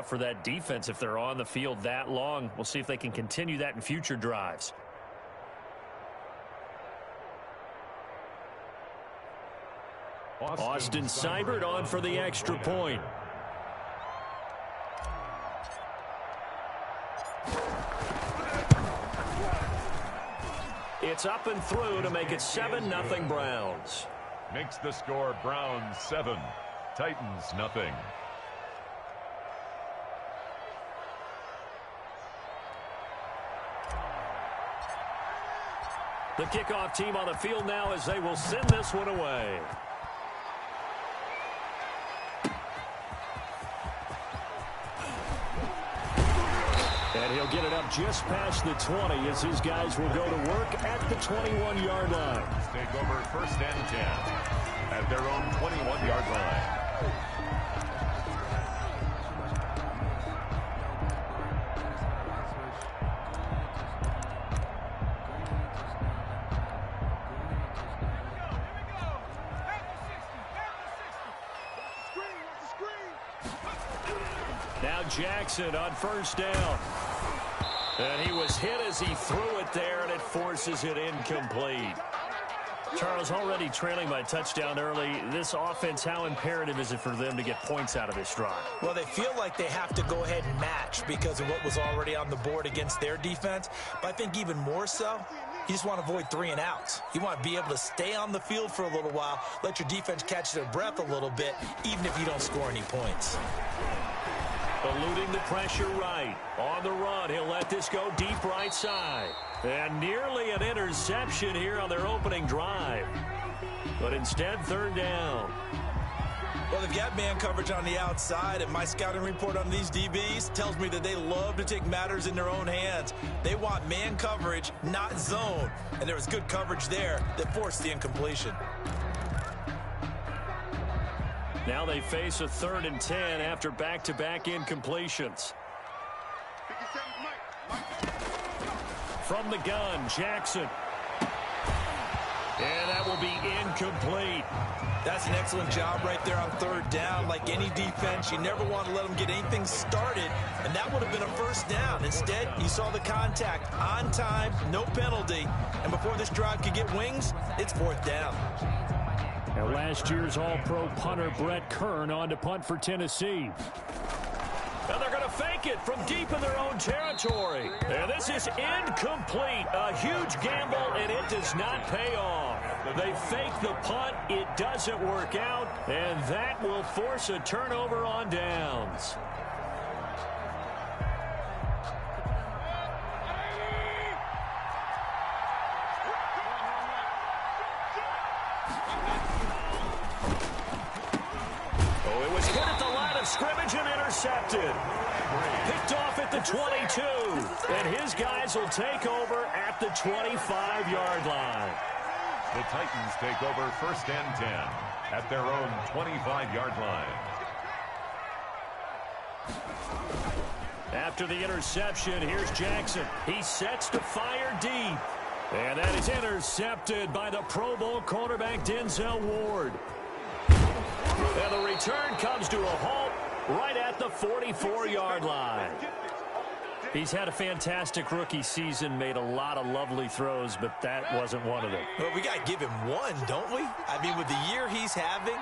for that defense if they're on the field that long. We'll see if they can continue that in future drives. Austin Seibert on for the extra point. It's up and through to make it 7-0 Browns. Makes the score Browns 7, Titans nothing. The kickoff team on the field now as they will send this one away. And he'll get it up just past the 20 as his guys will go to work at the 21-yard line. Take over 1st and 10 at their own 21-yard line. Now Jackson on 1st down. And he was hit as he threw it there, and it forces it incomplete. Charles, already trailing by touchdown early. This offense, how imperative is it for them to get points out of this drive? Well, they feel like they have to go ahead and match because of what was already on the board against their defense. But I think even more so, you just want to avoid 3 and outs. You want to be able to stay on the field for a little while, let your defense catch their breath a little bit, even if you don't score any points. Eluding the pressure right. On the run, he'll let this go deep right side. And nearly an interception here on their opening drive. But instead, 3rd down. Well, they've got man coverage on the outside, and my scouting report on these DBs tells me that they love to take matters in their own hands. They want man coverage, not zone. And there was good coverage there that forced the incompletion. Now they face a 3rd and 10 after back-to-back incompletions. From the gun, Jackson. And that will be incomplete. That's an excellent job right there on 3rd down. Like any defense, you never want to let them get anything started, and that would have been a 1st down. Instead, you saw the contact on time, no penalty, and before this drive could get wings, it's 4th down. And last year's All-Pro punter Brett Kern on to punt for Tennessee. And they're going to fake it from deep in their own territory. And this is incomplete. A huge gamble, and it does not pay off. They fake the punt. It doesn't work out, and that will force a turnover on downs. Scrimmage and intercepted. Picked off at the 22. And his guys will take over at the 25-yard line. The Titans take over 1st and 10 at their own 25-yard line. After the interception, here's Jackson. He sets to fire deep. And that is intercepted by the Pro Bowl cornerback Denzel Ward. And the return comes to a halt right at the 44-yard line. He's had a fantastic rookie season, made a lot of lovely throws, but that wasn't one of them. Well, we got to give him one, don't we? I mean, with the year he's having,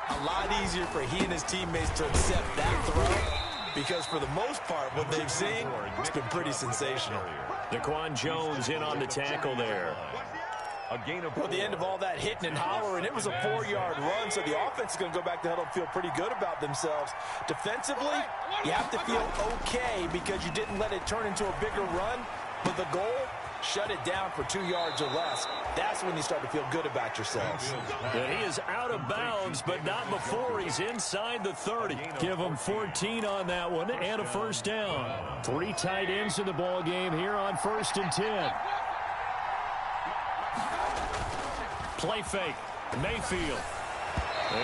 a lot easier for he and his teammates to accept that throw, because for the most part, what they've seen, it's been pretty sensational. Daquan Jones in on the tackle there. Well, the end of all that hitting and hollering, it was a 4-yard run, so the offense is going to go back to huddle and feel pretty good about themselves. Defensively, you have to feel okay because you didn't let it turn into a bigger run, but the goal, shut it down for 2 yards or less. That's when you start to feel good about yourselves. And he is out of bounds, but not before he's inside the 30. Give him 14 on that one and a 1st down. 3 tight ends in the ball game here on 1st and 10. Play fake. Mayfield.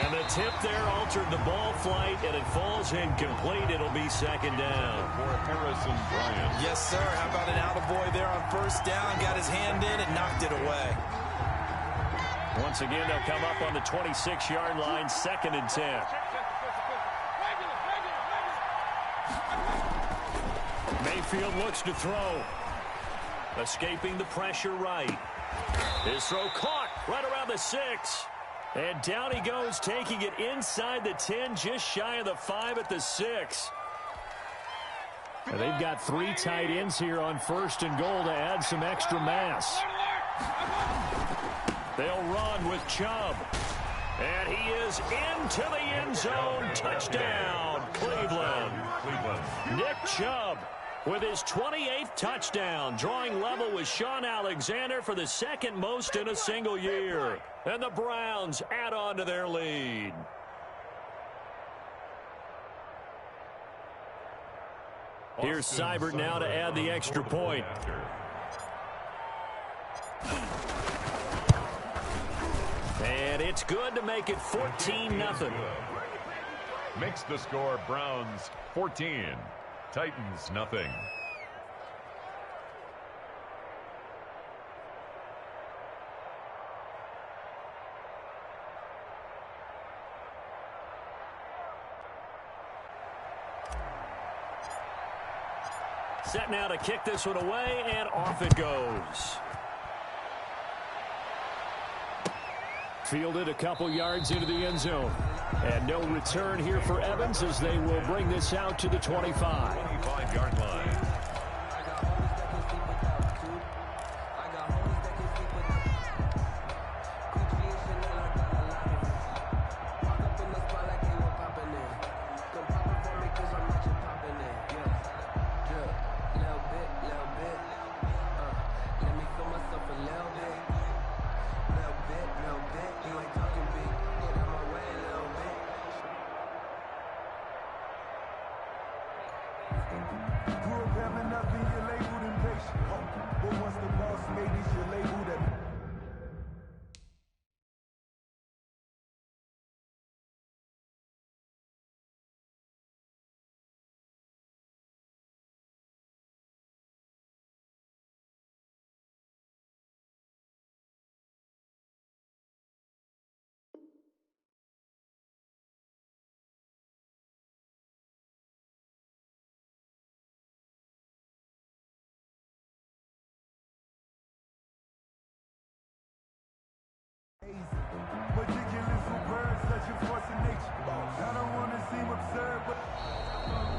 And the tip there altered the ball flight, and it falls incomplete. It'll be 2nd down. For Harrison Bryant. Yes, sir. How about an attaboy there on 1st down? Got his hand in and knocked it away. Once again, they'll come up on the 26-yard line, 2nd and 10. Mayfield looks to throw. Escaping the pressure right. His throw caught right around the 6. And down he goes, taking it inside the 10, just shy of the 5 at the 6. And they've got 3 tight ends here on 1st and goal to add some extra mass. They'll run with Chubb. And he is into the end zone. Touchdown, Cleveland. Nick Chubb with his 28th touchdown, drawing level with Shaun Alexander for the 2nd most in a single year. And the Browns add on to their lead. Here's Seibert now to add the extra point. And it's good to make it 14-0. Makes the score Browns 14, Titans nothing. Set now to kick this one away, and off it goes. Fielded a couple yards into the end zone. And no return here for Evans as they will bring this out to the 25. 25-yard line.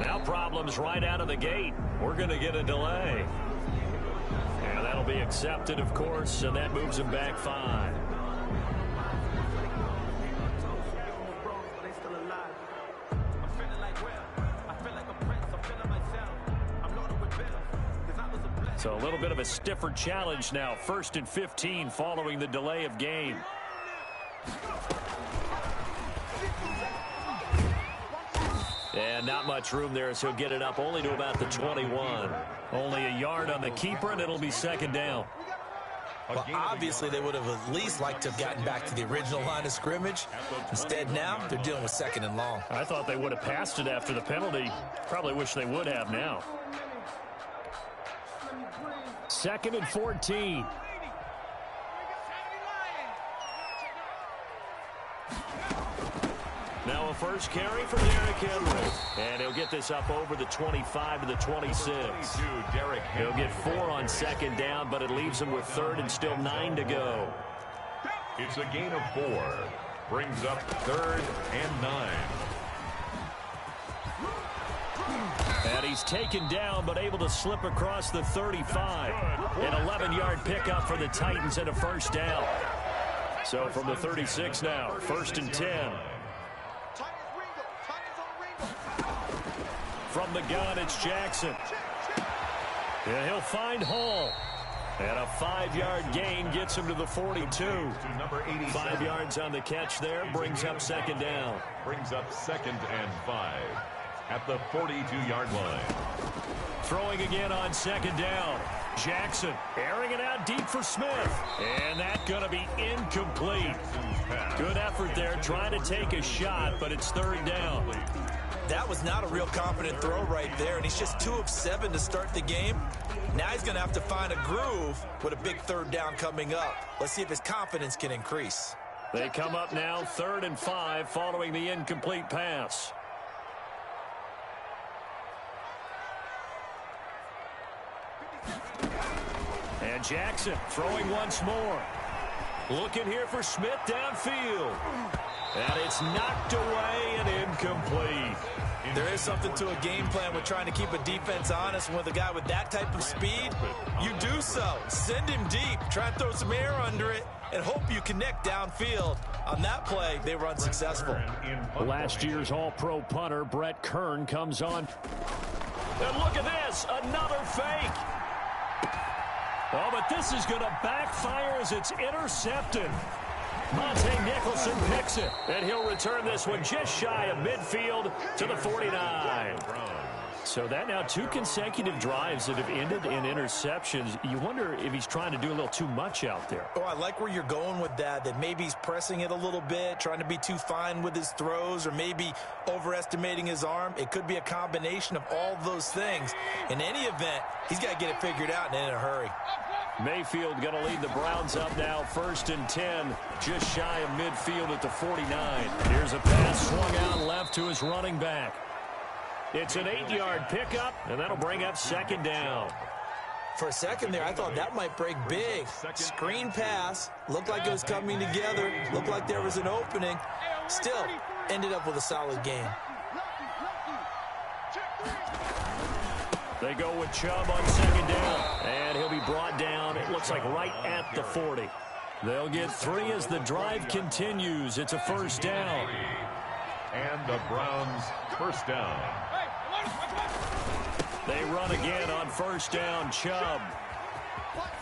Now problems right out of the gate. We're going to get a delay. And that'll be accepted, of course, and that moves him back 5. So a little bit of a stiffer challenge now. 1st and 15 following the delay of game. And not much room there, so he'll get it up only to about the 21. Only a yard on the keeper, and it'll be 2nd down. Well, obviously, they would have at least liked to have gotten back to the original line of scrimmage. Instead, now, they're dealing with 2nd and long. I thought they would have passed it after the penalty. Probably wish they would have now. 2nd and 14. Now a first carry for Derrick Henry. And he'll get this up over the 25 to the 26. He'll get 4 on 2nd down, but it leaves him with 3rd and still 9 to go. It's a gain of 4. Brings up 3rd and 9. And he's taken down, but able to slip across the 35. An 11-yard pickup for the Titans and a 1st down. So from the 36 now, 1st and 10. From the gun, it's Jackson. And he'll find Hall. And a 5-yard gain gets him to the 42. 5 yards on the catch there, brings up 2nd down. Brings up 2nd and 5 at the 42-yard line. Throwing again on 2nd down. Jackson airing it out deep for Smith. And that's going to be incomplete. Good effort there trying to take a shot, but it's 3rd down. That was not a real confident throw right there, and he's just 2 of 7 to start the game. Now he's going to have to find a groove with a big 3rd down coming up. Let's see if his confidence can increase. They come up now 3rd and 5 following the incomplete pass. And Jackson throwing once more. Looking here for Smith downfield. And it's knocked away and incomplete. There is something to a game plan with trying to keep a defense honest. And with a guy with that type of speed, you do so. Send him deep. Try and throw some air under it and hope you connect downfield. On that play, they were unsuccessful. Last year's All-Pro punter, Brett Kern, comes on. And look at this, another fake. Oh, but this is going to backfire as it's intercepted. Monte Nicholson picks it, and he'll return this one just shy of midfield to the 49. So that now 2 consecutive drives that have ended in interceptions. You wonder if he's trying to do a little too much out there. Oh, I like where you're going with that maybe he's pressing it a little bit, trying to be too fine with his throws, or maybe overestimating his arm. It could be a combination of all of those things. In any event, he's got to get it figured out and in a hurry. Mayfield going to lead the Browns up now, 1st and 10, just shy of midfield at the 49. Here's a pass swung out left to his running back. It's an 8-yard pickup, and that'll bring up 2nd down. For a second there, I thought that might break big. Screen pass, looked like it was coming together, looked like there was an opening. Still, ended up with a solid game. They go with Chubb on 2nd down, and he'll be brought down, it looks like right at the 40. They'll get 3 as the drive continues. It's a 1st down. And the Browns' 1st down. They run again on 1st down, Chubb.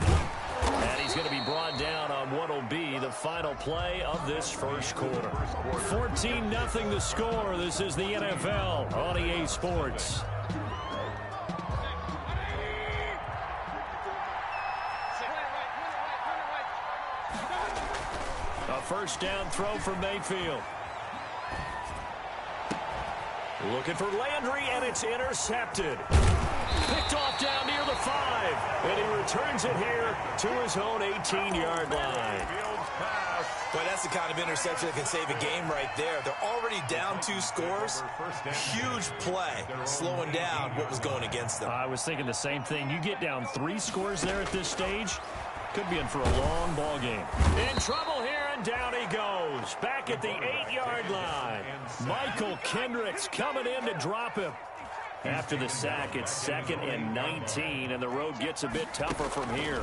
And he's going to be brought down on what will be the final play of this 1st quarter. 14-0 the score. This is the NFL on EA Sports. A 1st down throw from Mayfield. Looking for Landry, and it's intercepted. Picked off down near the 5. And he returns it here to his own 18-yard line. Boy, that's the kind of interception that can save a game right there. They're already down 2 scores. Huge play, slowing down what was going against them. I was thinking the same thing. You get down 3 scores there at this stage, could be in for a long ball game. In trouble here, and down he goes. Back at the 8-yard line. Michael Kendricks coming in to drop him. After the sack, it's 2nd and 19, and the road gets a bit tougher from here.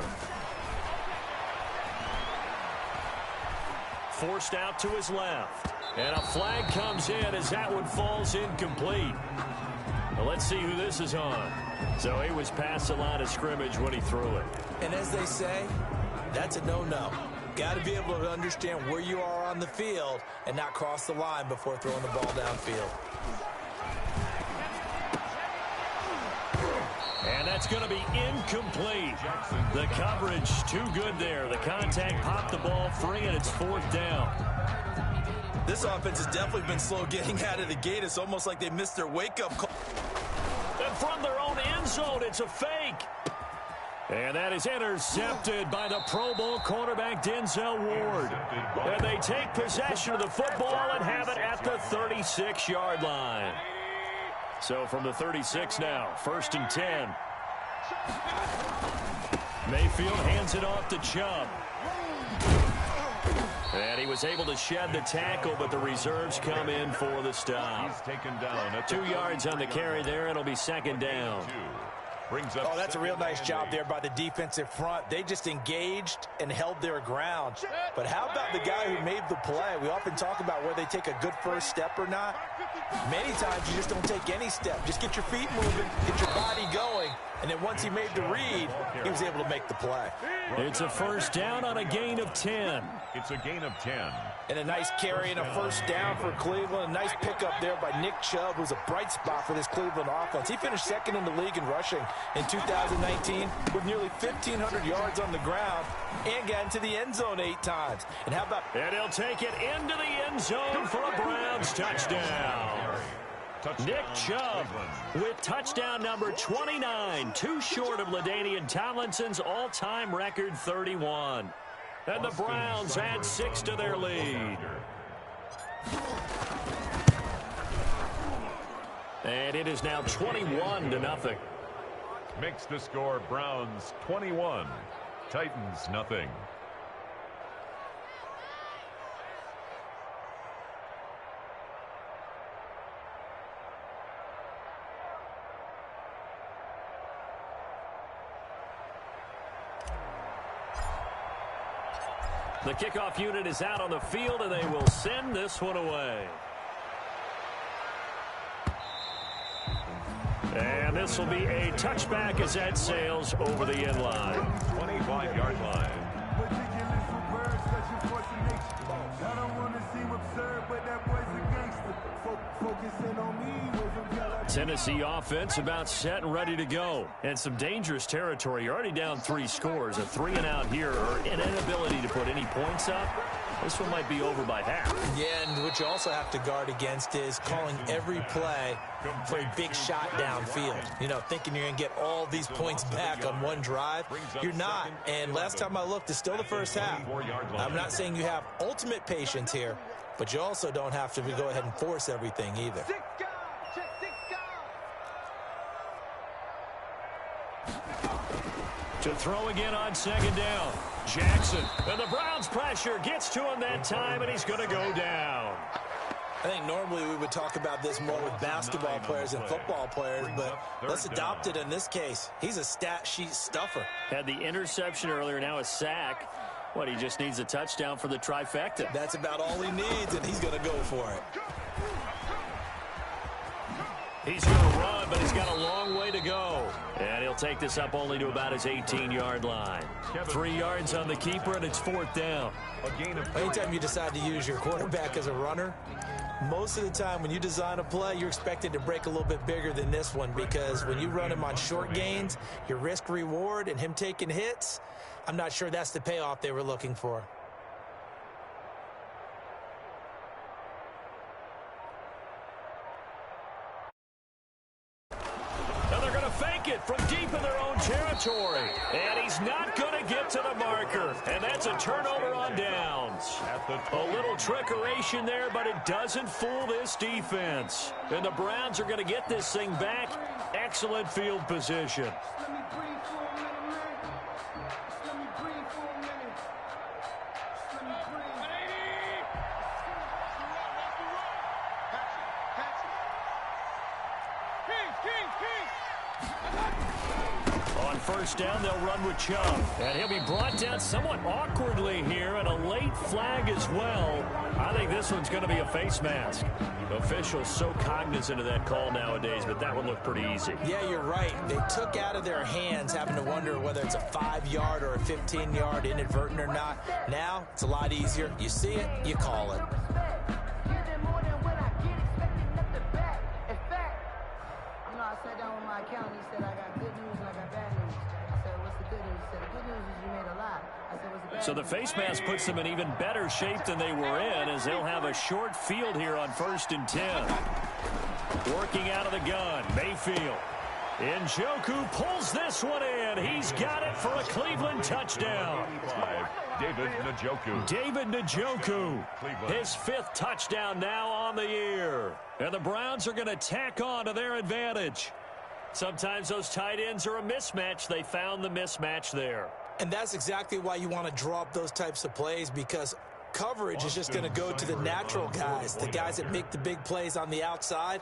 Forced out to his left. And a flag comes in as that one falls incomplete. Well, let's see who this is on. So he was past the line of scrimmage when he threw it. And as they say, that's a no-no. Got to be able to understand where you are on the field and not cross the line before throwing the ball downfield. And that's going to be incomplete. The coverage too good there. The contact popped the ball free, and it's 4th down. This offense has definitely been slow getting out of the gate. It's almost like they missed their wake-up call. And from their own end zone, it's a fake. And that is intercepted by the Pro Bowl cornerback Denzel Ward. And they take possession of the football and have it at the 36-yard line. So from the 36 now, 1st and 10. Mayfield hands it off to Chubb. And he was able to shed the tackle, but the reserves come in for the stop. He's taken down at 2 yards on the carry there, and it'll be 2nd down. Brings up that's a real nice job there by the defensive front. They just engaged and held their ground. But how about the guy who made the play? We often talk about whether they take a good first step or not. Many times you just don't take any step. Just get your feet moving, get your body going. And then once he made the read, he was able to make the play. It's a 1st down on a gain of 10. It's a gain of 10. And a nice carry and a 1st down for Cleveland. A nice pickup there by Nick Chubb, who's a bright spot for this Cleveland offense. He finished 2nd in the league in rushing in 2019 with nearly 1,500 yards on the ground and got into the end zone 8 times. And how about... And he'll take it into the end zone for a Browns touchdown. Nick Chubb with touchdown number 29, too short of LaDainian Tomlinson's all-time record 31. And the Browns add 6 to their lead. And it is now 21-0. Makes the score Browns 21, Titans, nothing. The kickoff unit is out on the field, and they will send this one away. And this will be a touchback as that sails over the end line. 25-yard line. Tennessee offense about set and ready to go. And some dangerous territory. You're already down 3 scores. A 3-and-out here, or an inability to put any points up. This one might be over by half. Yeah, and what you also have to guard against is calling every play for a big shot downfield. You know, thinking you're going to get all these points back on one drive. You're not. And last time I looked, it's still the first half. I'm not saying you have ultimate patience here, but you also don't have to go ahead and force everything either. To throw again on second down. Jackson. And the Browns pressure gets to him that time, and he's going to go down. I think normally we would talk about this more with basketball players and football players, but let's adopt it in this case. He's a stat sheet stuffer. Had the interception earlier, now a sack. What, he just needs a touchdown for the trifecta. That's about all he needs, and he's going to go for it. He's going to run, but he's got a long way to go. And he'll take this up only to about his 18-yard line. 3 yards on the keeper, and it's 4th down. Anytime you decide to use your quarterback as a runner, most of the time when you design a play, you're expected to break a little bit bigger than this one, because when you run him on short gains, your risk-reward and him taking hits, I'm not sure that's the payoff they were looking for. From deep in their own territory. And he's not going to get to the marker. And that's a turnover on downs. A little trickeration there, but it doesn't fool this defense. And the Browns are going to get this thing back. Excellent field position. First down, they'll run with Chubb. And he'll be brought down somewhat awkwardly here, and a late flag as well. I think this one's going to be a face mask. Officials so cognizant of that call nowadays, but that one looked pretty easy. Yeah, you're right. They took out of their hands having to wonder whether it's a 5-yard or a 15-yard inadvertent or not. Now, it's a lot easier. You see it, you call it. I sat down with my accountant. He said, I got good news and I got bad news. I said, what's the good news? He said, the good news is you made a lot. I said, what's the bad news? So the face mask puts them in even better shape than they were in, as they'll have a short field here on 1st and 10. Working out of the gun, Mayfield. Njoku pulls this one in. He's got it for a Cleveland touchdown. David Njoku. David Njoku. His 5th touchdown now on the year. And the Browns are going to tack on to their advantage. Sometimes those tight ends are a mismatch. They found the mismatch there. And that's exactly why you want to draw up those types of plays, because coverage is just going to go to the natural guys, the guys that make the big plays on the outside.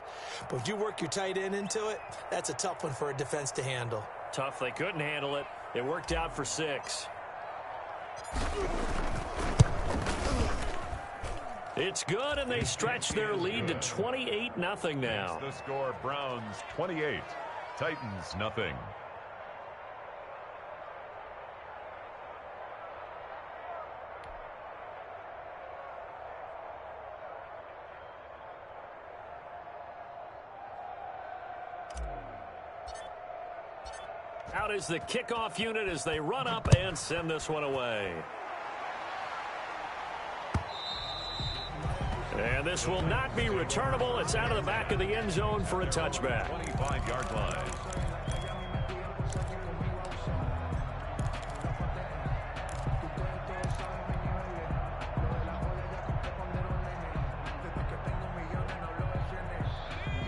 But if you work your tight end into it, that's a tough one for a defense to handle. Tough. They couldn't handle it. It worked out for 6. It's good, and they stretch their lead to 28-0 now. The score, Browns 28, Titans nothing. Out is the kickoff unit as they run up and send this one away. And this will not be returnable. It's out of the back of the end zone for a touchback. 25-yard line.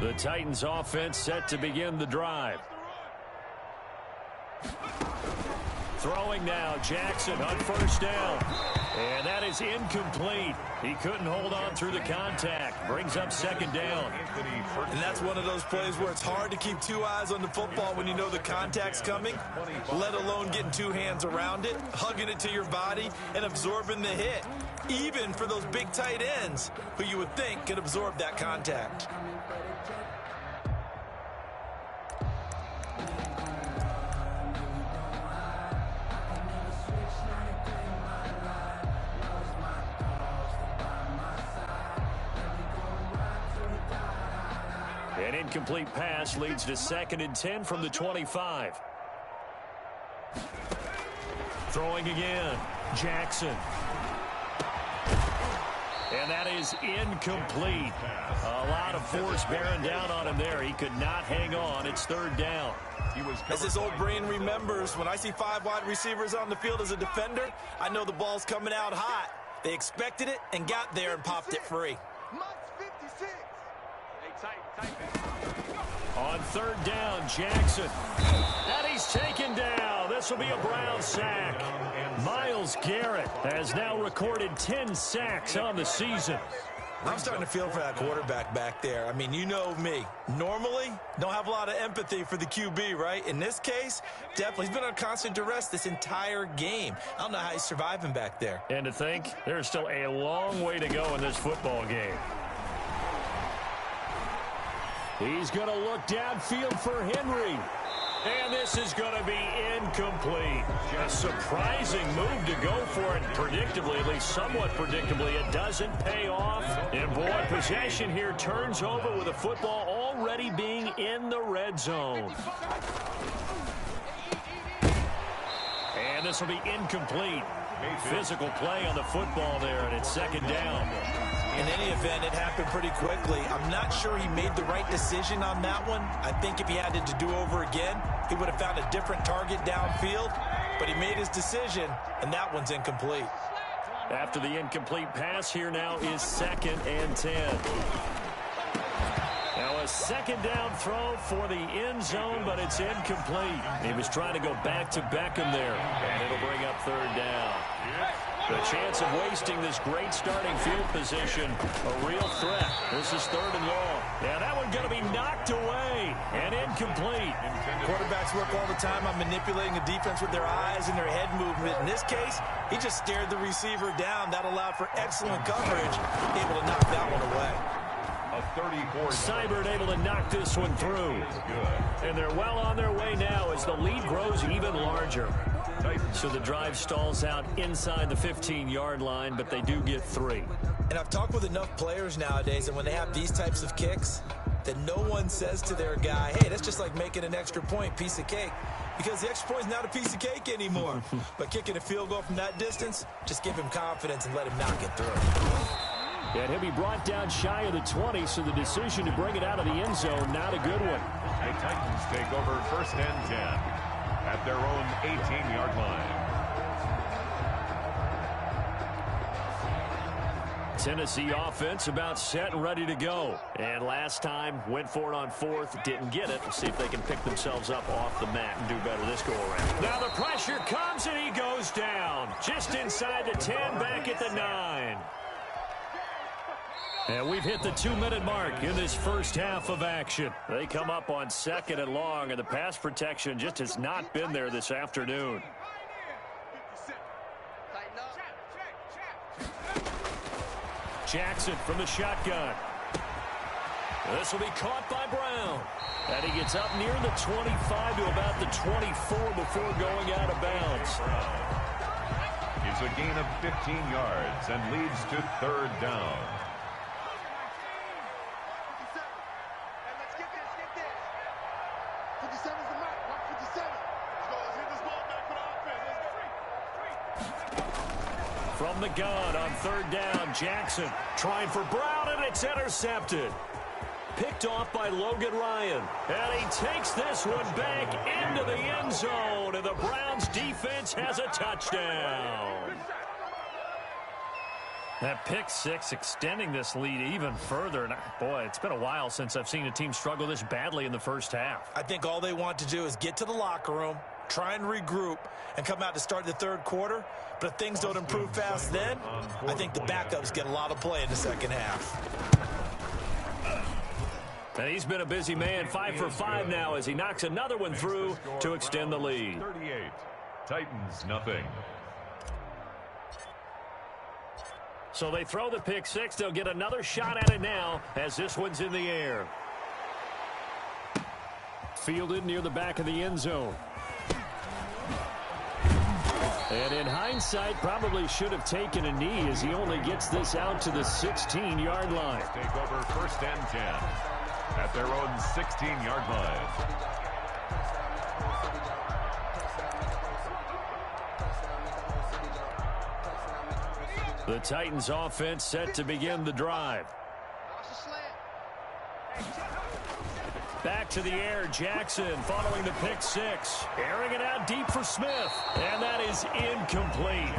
The Titans offense set to begin the drive. Throwing now, Jackson on first down. And that is incomplete. He couldn't hold on through the contact. Brings up second down. And that's one of those plays where it's hard to keep two eyes on the football when you know the contact's coming, let alone getting two hands around it, hugging it to your body, and absorbing the hit. Even for those big tight ends who you would think could absorb that contact. An incomplete pass leads to 2nd and 10 from the 25. Throwing again, Jackson. And that is incomplete. A lot of force bearing down on him there. He could not hang on. It's 3rd down. As his old brain remembers, when I see 5 wide receivers on the field as a defender, I know the ball's coming out hot. They expected it and got there and popped it free. On 3rd down, Jackson. And he's taken down. This will be a Brown sack. Myles Garrett has now recorded 10 sacks on the season. I'm starting to feel for that quarterback back there. I mean, you know me. Normally, don't have a lot of empathy for the QB, right? In this case, definitely. He's been on constant duress this entire game. I don't know how he's surviving back there. And to think, there's still a long way to go in this football game. He's going to look downfield for Henry. And this is going to be incomplete. A surprising move to go for it predictably, at least somewhat predictably. It doesn't pay off. And boy, possession here turns over with the football already being in the red zone. And this will be incomplete. Physical play on the football there, and it's 2nd down. In any event, it happened pretty quickly. I'm not sure he made the right decision on that one. I think if he had it to do over again, he would have found a different target downfield. But he made his decision, and that one's incomplete. After the incomplete pass, here now is 2nd and 10. Now a 2nd down throw for the end zone, but it's incomplete. He was trying to go back to Beckham there, and it'll bring up 3rd down. The chance of wasting this great starting field position, a real threat. This is 3rd and long. Yeah, that one going to be knocked away and incomplete. Quarterbacks work all the time on manipulating the defense with their eyes and their head movement. In this case, he just stared the receiver down. That allowed for excellent coverage, able to knock that one away. Seibert able to knock this one through. And they're well on their way now as the lead grows even larger. So the drive stalls out inside the 15-yard line, but they do get 3. And I've talked with enough players nowadays, and when they have these types of kicks, that no one says to their guy, hey, that's just like making an extra point, piece of cake. Because the extra point is not a piece of cake anymore. But kicking a field goal from that distance, just give him confidence and let him knock it through. And he'll be brought down shy of the 20, so the decision to bring it out of the end zone, not a good one. The Titans take over 1st and 10 at their own 18-yard line. Tennessee offense about set and ready to go. And last time, went for it on 4th, didn't get it. We'll see if they can pick themselves up off the mat and do better this go-around. Now the pressure comes, and he goes down. Just inside the 10, back at the 9. And we've hit the 2-minute mark in this first half of action. They come up on 2nd and long, and the pass protection just has not been there this afternoon. Jackson from the shotgun. This will be caught by Brown. And he gets up near the 25 to about the 24 before going out of bounds. It's a gain of 15 yards and leads to 3rd down. From the gun on 3rd down, Jackson trying for Brown, and it's intercepted. Picked off by Logan Ryan. And he takes this one back into the end zone, and the Browns defense has a touchdown. That pick 6 extending this lead even further. And boy, it's been a while since I've seen a team struggle this badly in the first half. I think all they want to do is get to the locker room, try and regroup, and come out to start the third quarter. But if things don't improve fast then, I think the backups get a lot of play in the second half. And he's been a busy man, 5 for 5 now as he knocks another one through to extend the lead. 38, Titans nothing. So they throw the pick six. They'll get another shot at it now as this one's in the air. Fielded near the back of the end zone. And in hindsight, probably should have taken a knee as he only gets this out to the 16-yard line. Take over 1st and 10 at their own 16-yard line. The Titans offense set to begin the drive. Back to the air, Jackson following the pick six. Airing it out deep for Smith. And that is incomplete.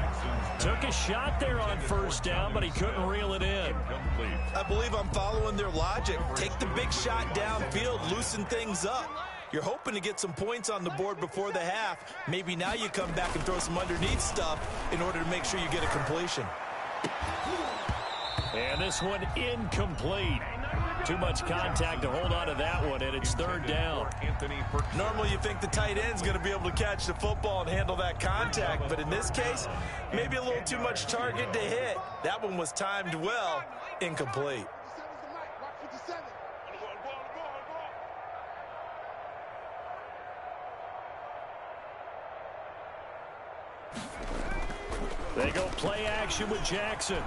Took a shot there on 1st down, but he couldn't reel it in. I believe I'm following their logic. Take the big shot downfield, loosen things up. You're hoping to get some points on the board before the half. Maybe now you come back and throw some underneath stuff in order to make sure you get a completion. And this one incomplete. Too much contact to hold on to that one, and it's 3rd down. Normally you think the tight end's going to be able to catch the football and handle that contact, but in this case, maybe a little too much target to hit. That one was timed well, incomplete. They go play action with Jackson.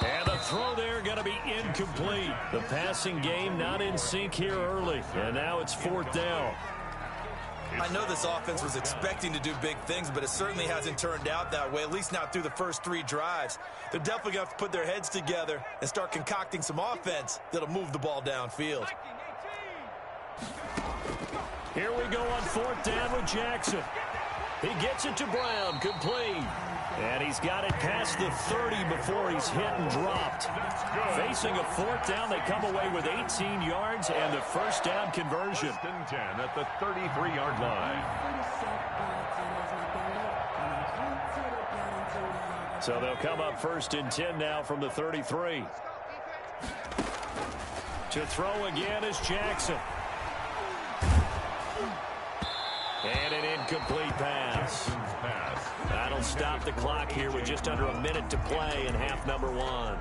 And the throw there going to be incomplete. The passing game not in sync here early. And now it's 4th down. I know this offense was expecting to do big things, but it certainly hasn't turned out that way, at least not through the first 3 drives. They're definitely going to have to put their heads together and start concocting some offense that'll move the ball downfield. Here we go on 4th down with Jackson. He gets it to Brown, complete. And he's got it past the 30 before he's hit and dropped. Facing a 4th down, they come away with 18 yards and the 1st down conversion. 1st and 10 at the 33-yard line. So they'll come up 1st and 10 now from the 33. To throw again is Jackson. And an incomplete pass. That'll stop the clock here with just under a minute to play in half number 1.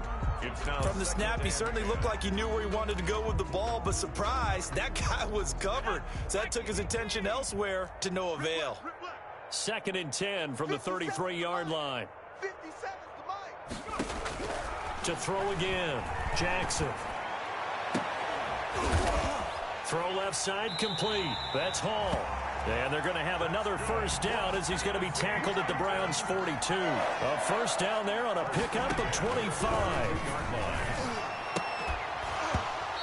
From the snap, he certainly looked like he knew where he wanted to go with the ball, but surprise, that guy was covered. So that took his attention elsewhere to no avail. 2nd and 10 from the 33-yard line. To throw again, Jackson. Throw left side complete. That's Hall. And they're going to have another 1st down as he's going to be tackled at the Browns' 42. A 1st down there on a pickup of 25.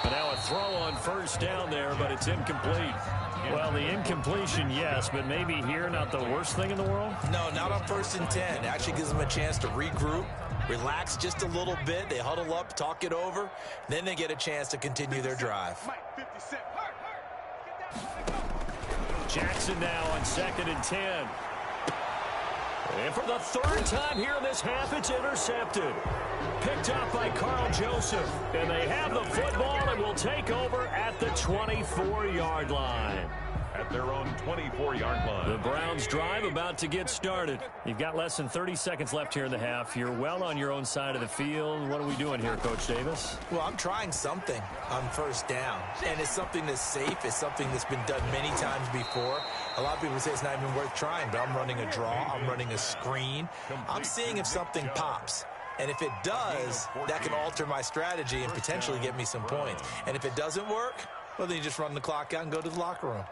And now a throw on 1st down there, but it's incomplete. Well, the incompletion, yes, but maybe here not the worst thing in the world? No, not on 1st and 10. It actually gives them a chance to regroup, relax just a little bit. They huddle up, talk it over. Then they get a chance to continue their drive. Jackson now on 2nd and 10. And for the 3rd time here in this half, it's intercepted. Picked up by Carl Joseph. And they have the football and will take over at the 24-yard line. At their own 24-yard line. The Browns drive about to get started. You've got less than 30 seconds left here in the half. You're well on your own side of the field. What are we doing here, Coach Davis? Well, I'm trying something on 1st down. And it's something that's safe. It's something that's been done many times before. A lot of people say it's not even worth trying, but I'm running a draw. I'm running a screen. I'm seeing if something pops. And if it does, that can alter my strategy and potentially get me some points. And if it doesn't work, well, then you just run the clock out and go to the locker room.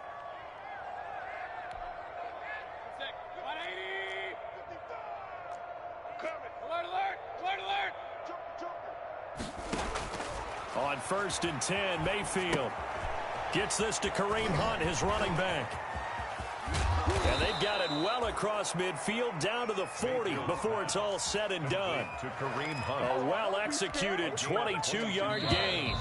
On 1st and 10, Mayfield gets this to Kareem Hunt, his running back. And they've got it well across midfield down to the 40 before it's all said and done. To Kareem Hunt. A well-executed 22-yard gain.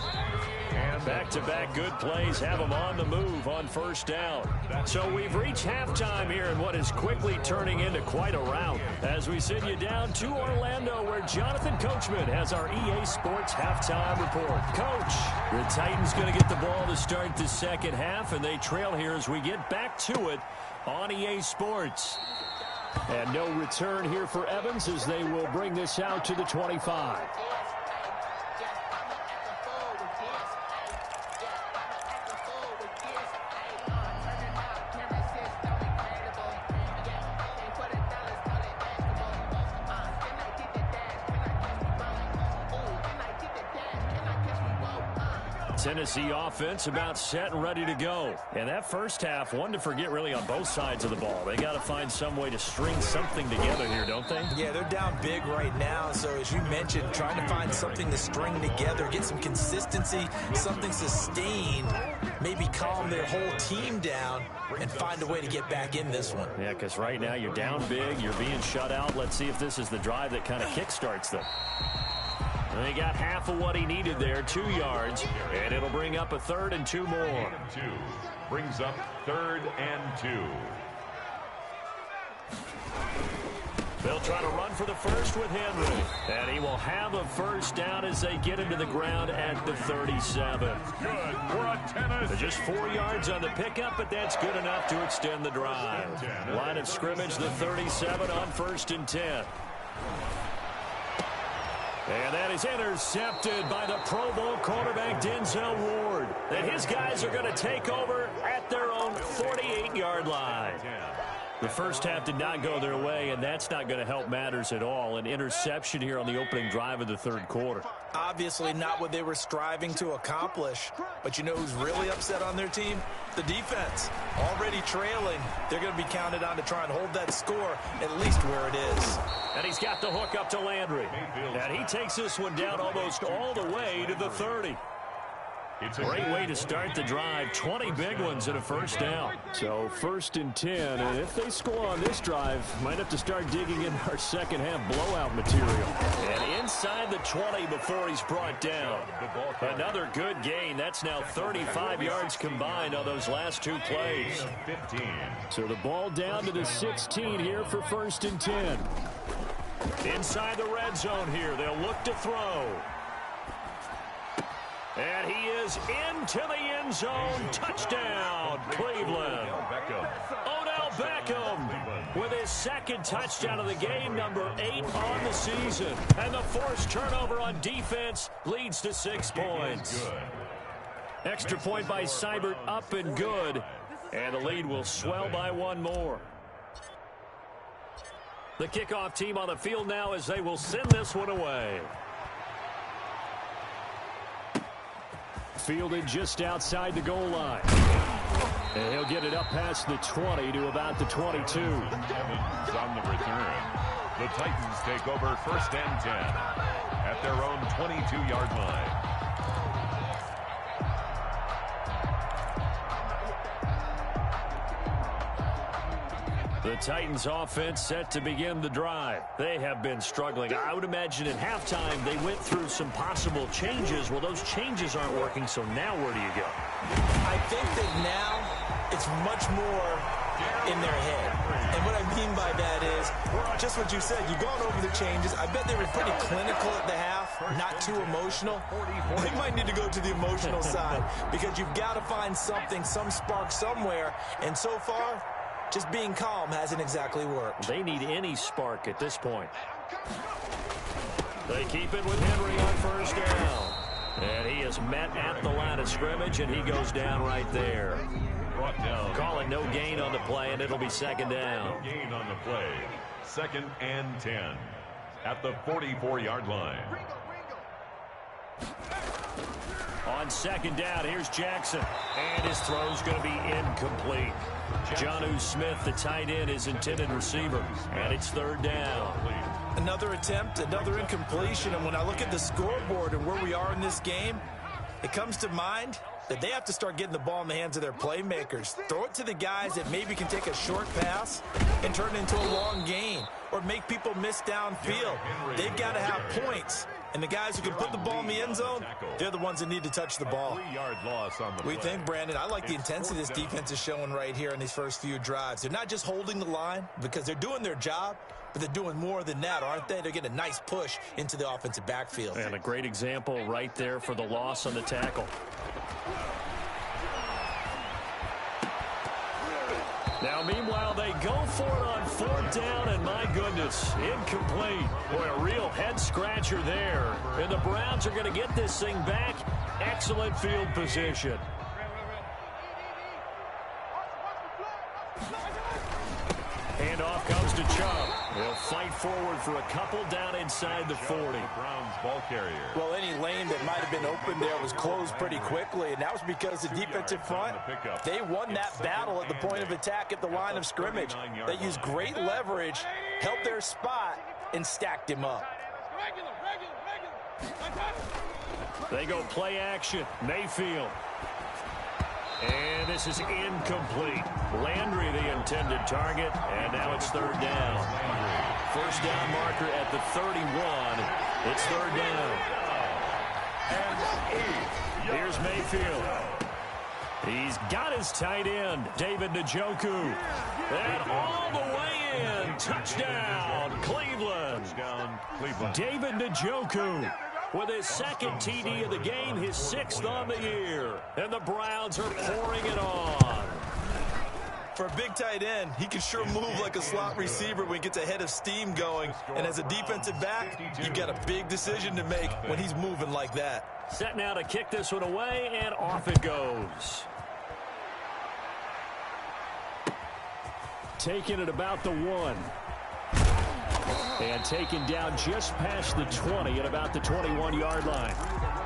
And Back-to-back good plays have them on the move on first down. So we've reached halftime here in what is quickly turning into quite a rout as we send you down to Orlando where Jonathan Coachman has our EA Sports halftime report. Coach, the Titans going to get the ball to start the second half, and they trail here as we get back to it on EA Sports. And no return here for Evans as they will bring this out to the 25. Tennessee offense about set and ready to go. And that first half, one to forget really on both sides of the ball. They got to find some way to string something together here, don't they? Yeah, they're down big right now. So as you mentioned, trying to find something to string together, get some consistency, something sustained, maybe calm their whole team down and find a way to get back in this one. Yeah, because right now you're down big, you're being shut out. Let's see if this is the drive that kind of kickstarts them. And he got half of what he needed there, 2 yards, and it'll bring up a 3rd and 2 more. Brings up 3rd and 2. They'll try to run for the first with Henry. And he will have a first down as they get into the ground at the 37. Good for a Tennessee. Just 4 yards on the pickup, but that's good enough to extend the drive. Line of scrimmage, the 37 on 1st and 10. And that is intercepted by the Pro Bowl quarterback Denzel Ward. And his guys are going to take over at their own 48-yard line. The first half did not go their way, and that's not going to help matters at all. An interception here on the opening drive of the 3rd quarter. Obviously not what they were striving to accomplish. But you know who's really upset on their team? The defense. Already trailing. They're going to be counted on to try and hold that score at least where it is. And he's got the hook up to Landry. And he takes this one down almost all the way to the 30. Great way to start the drive. 20 big ones and a first down. So 1st and 10. And if they score on this drive, might have to start digging in our second half blowout material. And inside the 20 before he's brought down. Another good gain. That's now 35 yards combined on those last 2 plays. So the ball down to the 16 here for 1st and 10. Inside the red zone here. They'll look to throw. And he is into the end zone. Touchdown, Cleveland. Odell Beckham with his 2nd touchdown of the game, number 8 on the season. And the forced turnover on defense leads to 6 points. Extra point by Seibert, up and good. And the lead will swell by 1 more. The kickoff team on the field now as they will send this one away. Fielded just outside the goal line. And he'll get it up past the 20 to about the 22. Evans on the return. The Titans take over 1st and 10 at their own 22-yard line. The Titans offense set to begin the drive. They have been struggling. I would imagine at halftime they went through some possible changes. Well, those changes aren't working, so now where do you go? I think that now it's much more in their head. And what I mean by that is just what you said. You've gone over the changes. I bet they were pretty clinical at the half, not too emotional. They might need to go to the emotional side because you've got to find something, some spark somewhere. And so far, just being calm hasn't exactly worked. They need any spark at this point. They keep it with Henry on first down. And he is met at the line of scrimmage, and he goes down right there. Brought down. Call it no gain on the play, and it'll be 2nd down. No gain on the play. 2nd and 10 at the 44-yard line. On 2nd down, here's Jackson. And his throw's going to be incomplete. Jonnu Smith, the tight end, is intended receiver. And it's 3rd down. Another attempt, another incompletion. And when I look at the scoreboard and where we are in this game, it comes to mind that they have to start getting the ball in the hands of their playmakers. Throw it to the guys that maybe can take a short pass and turn it into a long gain or make people miss downfield. They've got to have points And the guys who can put the ball in the end zone, they're the ones that need to touch the ball. 3-yard loss on the What do you play. think, Brandon? I like the intensity this defense is showing right here in these first few drives. They're not just holding the line because they're doing their job, but they're doing more than that, aren't they? They're getting a nice push into the offensive backfield. And a great example right there for the loss on the tackle. Now, meanwhile, they go for it on 4th down, and my goodness, incomplete. Boy, a real head-scratcher there. And the Browns are going to get this thing back. Excellent field position. Handoff comes to Chubb. He'll fight forward for a couple down inside the 40. Browns ball carrier. Well, any lane that might have been open there was closed pretty quickly, and that was because the defensive front, they won that battle at the point of attack at the line of scrimmage. They used great leverage, held their spot, and stacked him up. They go play action. Mayfield. And this is incomplete. Landry, the intended target, and now it's 3rd down. First down marker at the 31. It's 3rd down. Here's Mayfield. He's got his tight end, David Njoku. And all the way in. Touchdown, Cleveland. Touchdown, Cleveland. David Njoku with his 2nd TD of the game, his 6th on the year. And the Browns are pouring it on. For a big tight end, he can sure move like a slot receiver when he gets a head of steam going. And as a defensive back, you've got a big decision to make when he's moving like that. Set now to kick this one away, and off it goes. Taking it about the 1. And taken down just past the 20 at about the 21-yard line.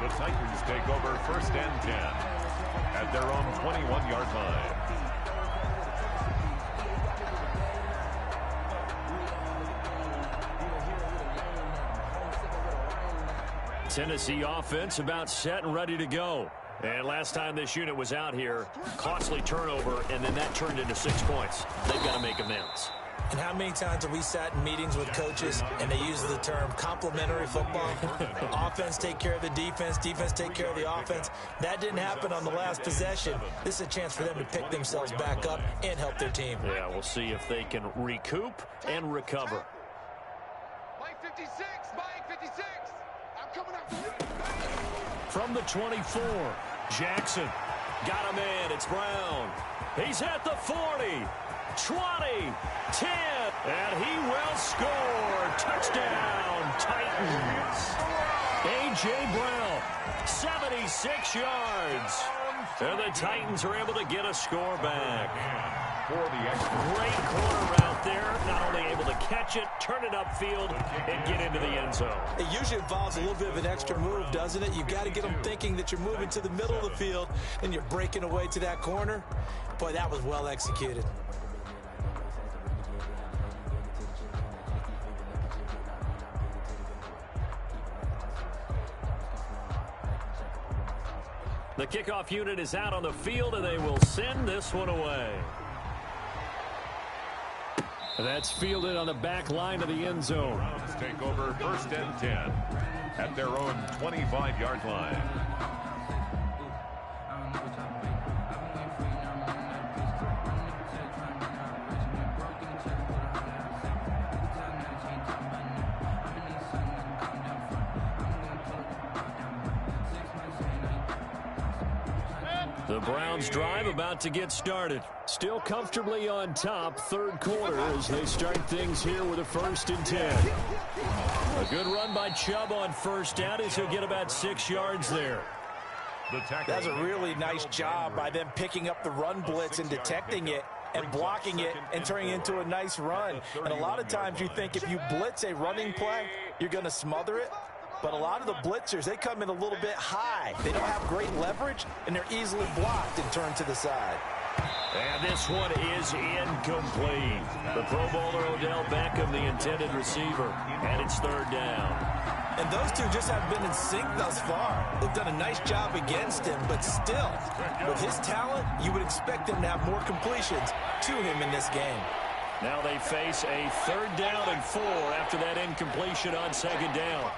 The Titans take over 1st and 10 at their own 21-yard line. Tennessee offense about set and ready to go. And last time this unit was out here, costly turnover, and then that turned into 6 points. They've got to make amends. And how many times have we sat in meetings with coaches and they use the term complementary football? Offense take care of the defense, defense take care of the offense. That didn't happen on the last possession. This is a chance for them to pick themselves back up and help their team. Yeah, we'll see if they can recoup and recover. Mike 56, Mike 56. I'm coming up to you. From the 24, Jackson. Got him in. It's Brown. He's at the 40. 20, 10, and he will score. Touchdown, Titans. A.J. Brown, 76 yards. And the Titans are able to get a score back. For the extra. Great corner route there. Not only able to catch it, turn it upfield, and get into the end zone. It usually involves a little bit of an extra move, doesn't it? You've got to get them thinking that you're moving to the middle of the field and you're breaking away to that corner. Boy, that was well executed. The kickoff unit is out on the field, and they will send this one away. That's fielded on the back line of the end zone. Browns take over 1st and 10 at their own 25-yard line. The Browns drive about to get started. Still comfortably on top, 3rd quarter as they start things here with a 1st and 10. A good run by Chubb on 1st down as he'll get about 6 yards there. That's a really nice job by them picking up the run blitz and detecting it and blocking it and turning it into a nice run. And a lot of times you think if you blitz a running play, you're going to smother it. But a lot of the blitzers, they come in a little bit high. They don't have great leverage, and they're easily blocked and turned to the side. And this one is incomplete. The Pro Bowler Odell Beckham, the intended receiver, and it's 3rd down. And those two just haven't been in sync thus far. They've done a nice job against him, but still, with his talent, you would expect him to have more completions to him in this game. Now they face a 3rd down and 4 after that incompletion on 2nd down.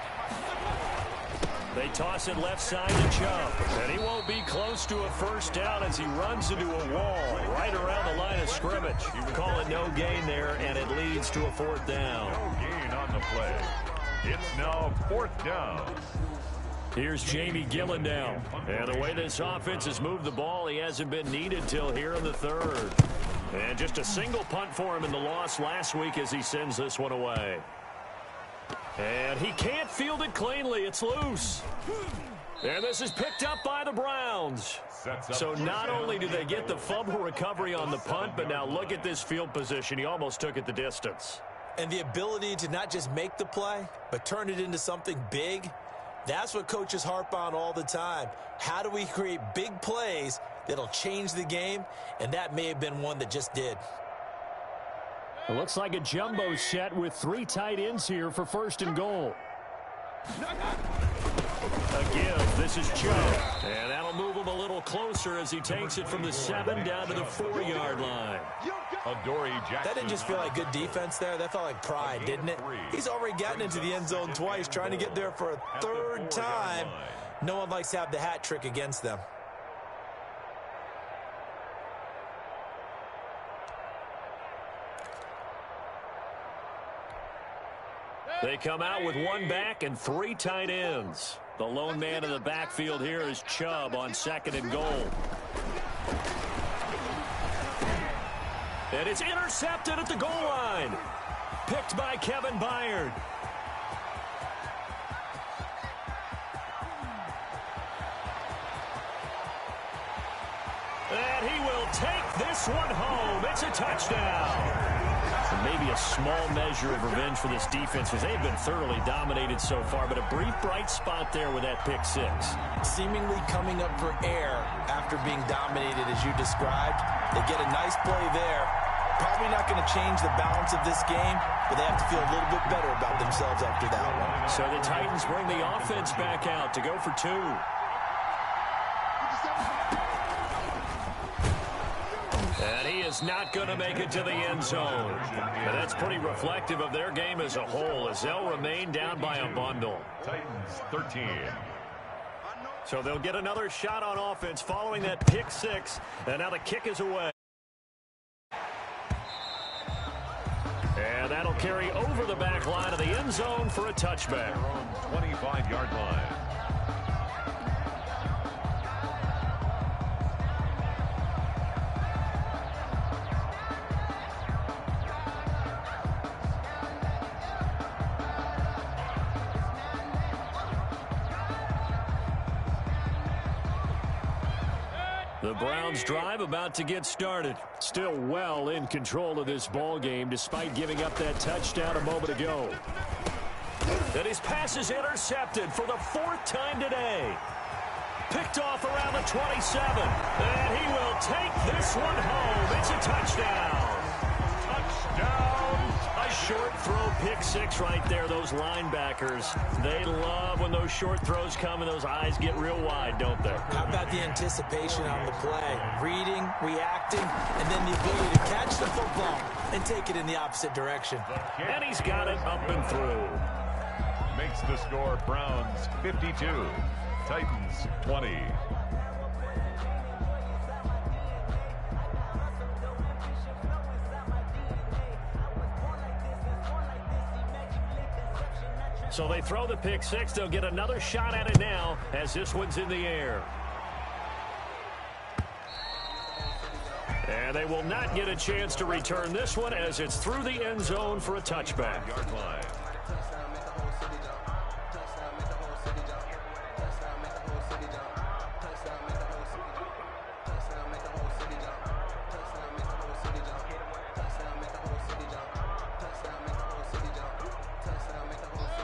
They toss it left side to Chubb. And he won't be close to a first down as he runs into a wall right around the line of scrimmage. You can call it no gain there, and it leads to a fourth down. No gain on the play. It's now fourth down. Here's Jamie Gillen now. And the way this offense has moved the ball, he hasn't been needed till here in the third. And just a single punt for him in the loss last week as he sends this one away. And he can't field it cleanly. It's loose. And this is picked up by the Browns. So not only do they get the fumble recovery on the punt, but now look at this field position. He almost took it the distance. And the ability to not just make the play, but turn it into something big, that's what coaches harp on all the time. How do we create big plays that'll change the game? And that may have been one that just did. It looks like a jumbo set with 3 tight ends here for first and goal. Again, this is Chubb. And that'll move him a little closer as he takes it from the 7 down to the 4-yard line. That didn't just feel like good defense there. That felt like pride, didn't it? He's already gotten into the end zone twice, trying to get there for a third time. No one likes to have the hat trick against them. They come out with 1 back and 3 tight ends. The lone man in the backfield here is Chubb on 2nd and goal. And it's intercepted at the goal line. Picked by Kevin Byard. And he will take this one home. It's a touchdown. Maybe a small measure of revenge for this defense because they've been thoroughly dominated so far, but a brief bright spot there with that pick 6. Seemingly coming up for air after being dominated as you described. They get a nice play there. Probably not going to change the balance of this game, but they have to feel a little bit better about themselves after that one. So the Titans bring the offense back out to go for 2. And he is not going to make it to the end zone. And that's pretty reflective of their game as a whole as they'll remain down by a bundle. Titans 13. So they'll get another shot on offense following that pick 6. And now the kick is away. And that'll carry over the back line of the end zone for a touchback. 25-yard line. The Browns drive about to get started. Still well in control of this ball game despite giving up that touchdown a moment ago. And his pass is intercepted for the 4th time today. Picked off around the 27. And he will take this one home. It's a touchdown. Touchdown. A short throw pick 6 right there. Those linebackers, they love when those short throws come and those eyes get real wide, don't they? How about the anticipation on the play? Reading, reacting, and then the ability to catch the football and take it in the opposite direction. And he's got it up and through. Makes the score Browns 52, Titans 20. So they throw the pick 6. They'll get another shot at it now as this one's in the air. And they will not get a chance to return this one as it's through the end zone for a touchback. Yard line.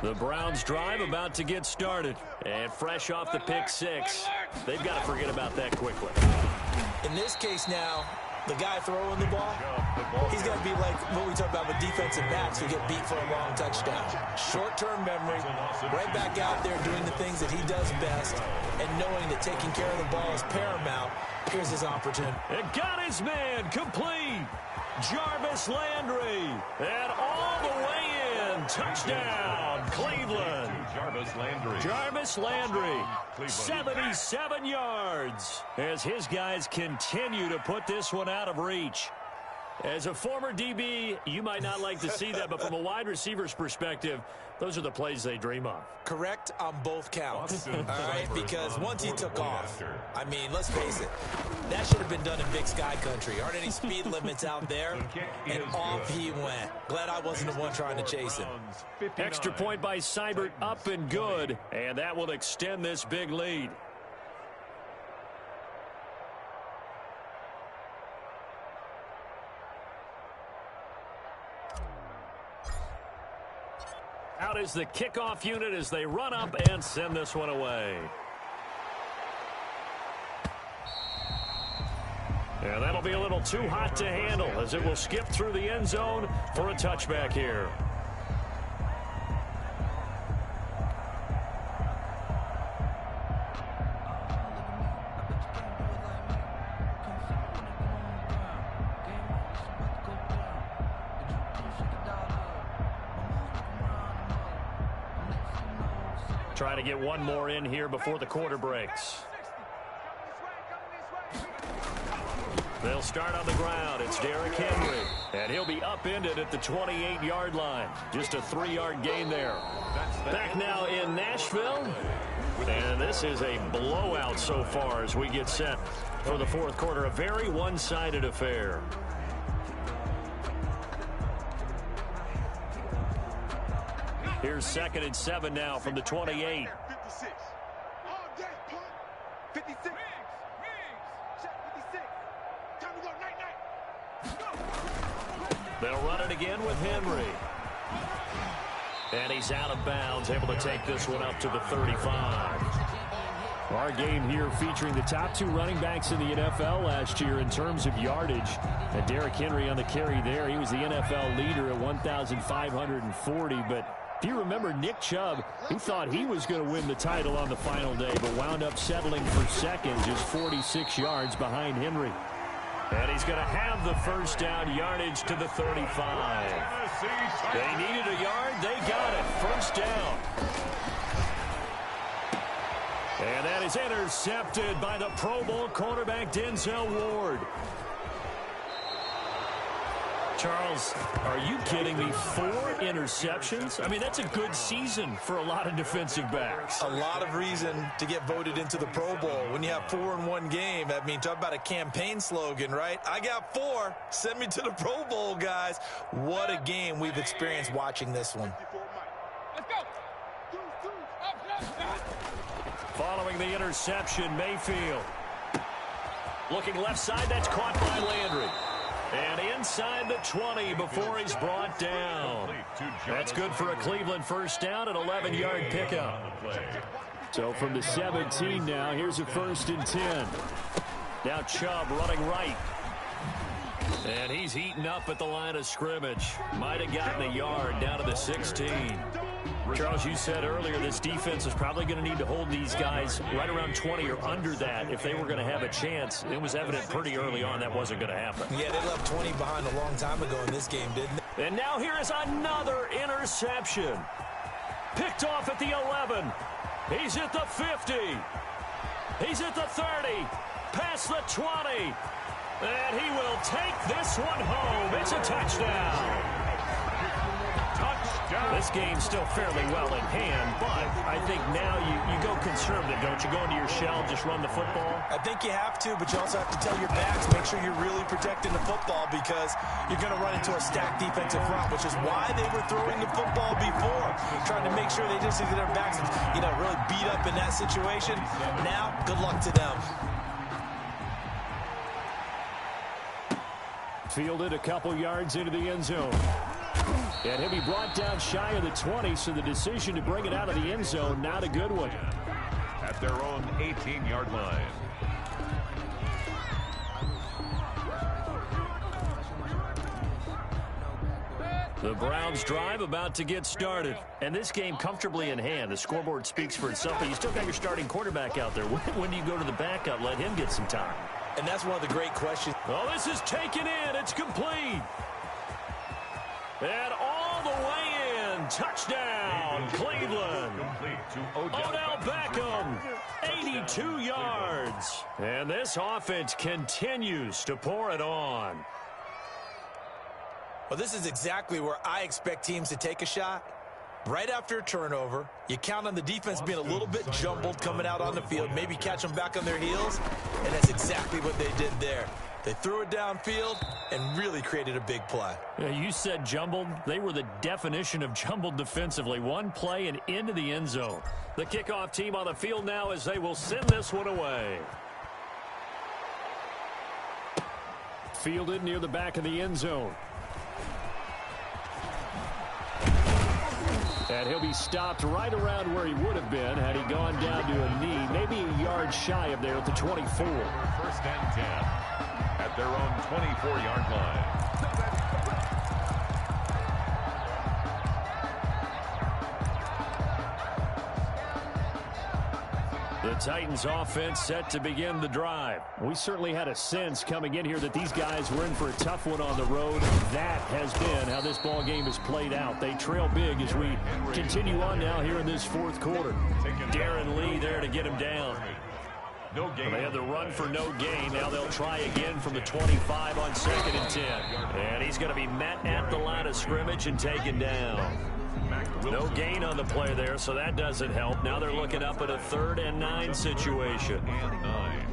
The Browns drive about to get started. And fresh off the pick 6, they've got to forget about that quickly. In this case now, the guy throwing the ball, he's going to be like what we talk about with defensive backs who get beat for a long touchdown. Short-term memory, right back out there doing the things that he does best, and knowing that taking care of the ball is paramount. Here's his opportunity. And got his man complete. Jarvis Landry. And all the way in. touchdown, Cleveland. Jarvis Landry, 77 yards, as his guys continue to put this one out of reach. As a former DB, you might not like to see that, but from a wide receiver's perspective, those are the plays they dream of. Correct on both counts. All right, because once he took off, I mean, let's face it, that should have been done in Big Sky Country. Aren't any speed limits out there? And off he went. Glad I wasn't the one trying to chase him. Extra point by Seibert, up and good, and that will extend this big lead. Out is the kickoff unit as they run up and send this one away. And that'll be a little too hot to handle as it will skip through the end zone for a touchback here. Trying to get one more in here before the quarter breaks. They'll start on the ground. It's Derrick Henry. And he'll be upended at the 28-yard line. Just a 3-yard gain there. Back now in Nashville. And this is a blowout so far as we get set for the fourth quarter. A very one-sided affair. Here's 2nd and 7 now from the 28. 56. All day, punt. 56. Check 56. Time to go, night. They'll run it again with Henry. And he's out of bounds, able to take this one up to the 35. Our game here featuring the top 2 running backs in the NFL last year in terms of yardage. And Derrick Henry on the carry there. He was the NFL leader at 1,540, but if you remember Nick Chubb, he thought he was going to win the title on the final day, but wound up settling for second, just 46 yards behind Henry. And he's going to have the first down, yardage to the 35. They needed a yard. They got it. First down. And that is intercepted by the Pro Bowl cornerback Denzel Ward. Charles, are you kidding me? 4 interceptions? I mean, that's a good season for a lot of defensive backs. A lot of reason to get voted into the Pro Bowl. When you have 4 in one game, I mean, talk about a campaign slogan, right? I got 4. Send me to the Pro Bowl, guys. What a game we've experienced watching this one. Let's go. Following the interception, Mayfield. Looking left side, that's caught by Landry. And inside the 20 before he's brought down. That's good for a Cleveland first down, an 11-yard pickup. So from the 17 now, here's a 1st and 10. Now Chubb running right. And he's eaten up at the line of scrimmage. Might have gotten a yard down to the 16. Charles, you said earlier this defense is probably going to need to hold these guys right around 20 or under that if they were going to have a chance. It was evident pretty early on that wasn't going to happen. Yeah, they left 20 behind a long time ago in this game, didn't they? And now here is another interception. Picked off at the 11. He's at the 50. He's at the 30. Past the 20. And he will take this one home. It's a touchdown. This game's still fairly well in hand, but I think now you go conservative, don't you? Go into your shell, just run the football? I think you have to, but you also have to tell your backs, make sure you're really protecting the football because you're going to run into a stacked defensive front, which is why they were throwing the football before, trying to make sure they just get their backs, really beat up in that situation. Now, good luck to them. Fielded a couple yards into the end zone. And he'll be brought down shy of the 20, so the decision to bring it out of the end zone, not a good one. At their own 18-yard line. The Browns drive about to get started. And this game comfortably in hand. The scoreboard speaks for itself, but you still got your starting quarterback out there. When do you go to the backup? Let him get some time. And that's one of the great questions. Oh, this is taken in. It's complete. And all the way in and touchdown, Cleveland. Odell Beckham, 82 yards. And this offense continues to pour it on. Well, this is exactly where I expect teams to take a shot. Right after a turnover, you count on the defense being a little bit jumbled coming out on the field, maybe catch them back on their heels, and that's exactly what they did there. They threw it downfield and really created a big play. Yeah, you said jumbled. They were the definition of jumbled defensively. One play and into the end zone. The kickoff team on the field now as they will send this one away. Fielded near the back of the end zone. And he'll be stopped right around where he would have been had he gone down to a knee, maybe a yard shy of there at the 24. First and 10 at their own 24-yard line. The Titans offense set to begin the drive. We certainly had a sense coming in here that these guys were in for a tough one on the road. That has been how this ball game has played out. They trail big as we continue on now here in this fourth quarter. Darren Lee there to get him down. They had the run for no gain. Now they'll try again from the 25 on 2nd and 10. And he's going to be met at the line of scrimmage and taken down. No gain on the play there, so that doesn't help. Now they're looking up at a 3rd and 9 situation. And 9.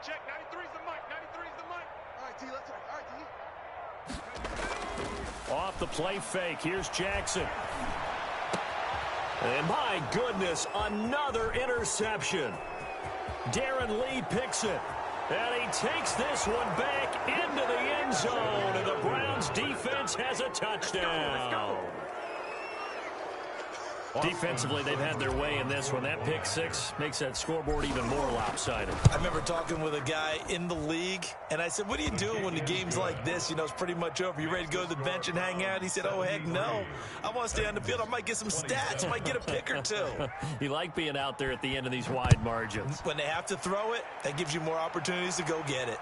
Check, 93's the mic, 93's the mic. All right, T, let's talk. All right, T. Off the play fake, here's Jackson. And my goodness, another interception. Darren Lee picks it. And he takes this one back into the end zone. And the Browns defense has a touchdown. Defensively, they've had their way in this one. That pick six makes that scoreboard even more lopsided. I remember talking with a guy in the league, and I said, what do you do when the game's like this? You know, it's pretty much over. You ready to go to the bench and hang out? He said, oh, heck no. I want to stay on the field. I might get some stats. I might get a pick or two. You like being out there at the end of these wide margins. When they have to throw it, that gives you more opportunities to go get it.